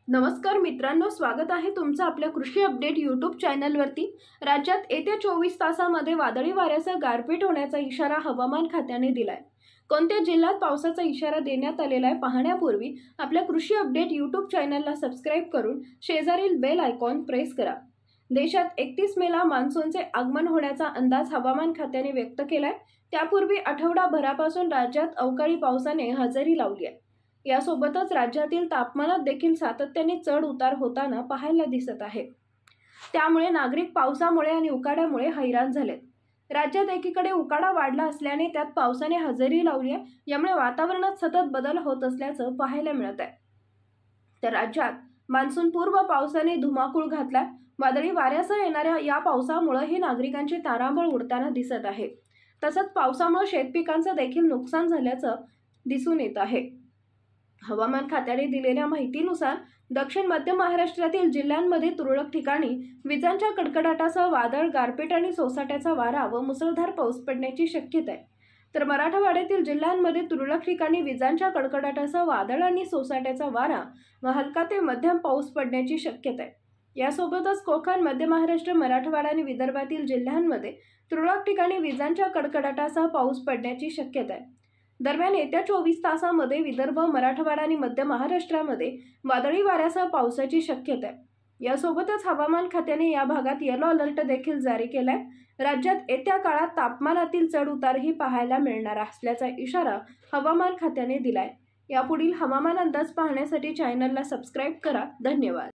नमस्कार मित्रांनो, स्वागत आहे तुमचं आपल्या कृषी अपडेट यूट्यूब चॅनलवरती। राज्यात येत्या 24 तासांमध्ये वादळी वाऱ्यासह गारपीट होण्याचा इशारा हवामान खात्याने दिलाय। कोणत्या जिल्ह्यात पावसाचा इशारा देण्यात आलेला आहे पाहण्यापूर्वी आपल्या कृषी अपडेट यूट्यूब चॅनलला सबस्क्राइब करून शेजारील बेल आयकॉन प्रेस करा। देशात 31 मेला मान्सूनचे आगमन होण्याचा अंदाज हवामान खात्याने व्यक्त केलाय। त्यापूर्वी आठवडाभरापासून राज्यात अवकाळी पावसाने हजेरी लावली आहे। यासोबतच राज्यातील तापमानात देखील सातत्याने चढ उतार होताना पाहायला दिसत आहे। त्यामुळे नागरिक पावसामुळे आणि उकाड्यामुळे हैराण झालेत। राज्यात एकीकडे उकाडा वाढला असल्याने त्यात पावसाने हजेरी लावली आहे, यामुळे वातावरणात सतत बदल होत असल्याचं पाहायला मिळत आहे। तर राज्यात मान्सून पूर्व पावसाने धुमाकूळ घातलाय। वादळी वाऱ्यासह येणाऱ्या या पावसामुळे नागरिकांची तारांबळ उडताना दिसत आहे। तसंच पावसामुळे शेतपिकांचं देखील नुकसान झाल्याचं दिसून येत आहे। हवामान खात्याने दिलेल्या माहितीनुसार दक्षिण मध्य महाराष्ट्रातील जिल्ह्यांमध्ये तुरळक ठिकाणी विजांच्या कडकडाटासह वादळ, गारपीट आणि सोसाट्याचा वारा व मुसळधार पाऊस पडण्याची शक्यता आहे। तर मराठवाड्यातील जिल्ह्यांमध्ये तुरळक ठिकाणी विजांच्या कडकडाटासह वादळ आणि सोसाट्याचा वारा व हलका ते मध्यम पाऊस पडण्याची शक्यता आहे। यासोबतच कोकण, मध्य महाराष्ट्र, मराठवाडा आणि विदर्भातील जिल्ह्यांमध्ये तुरळक ठिकाणी विजांच्या कडकडाटासह पाऊस पडण्याची शक्यता आहे। दरम्यान येत्या 24 तासांमध्ये विदर्भ, मराठवाडा आणि मध्य महाराष्ट्रामध्ये वादळी वाऱ्यासह पावसाची शक्यता आहे। यासोबतच हवामान खात्याने या भागात येलो अलर्ट देखील जारी केलाय। राज्यात येत्या काळात तापमानातील चढ उतारही पाहायला मिळणार असल्याचा इशारा हवामान खात्याने दिलाय। यापुढील हवामान अंदाज पाहण्यासाठी चॅनलला सबस्क्राइब करा। धन्यवाद।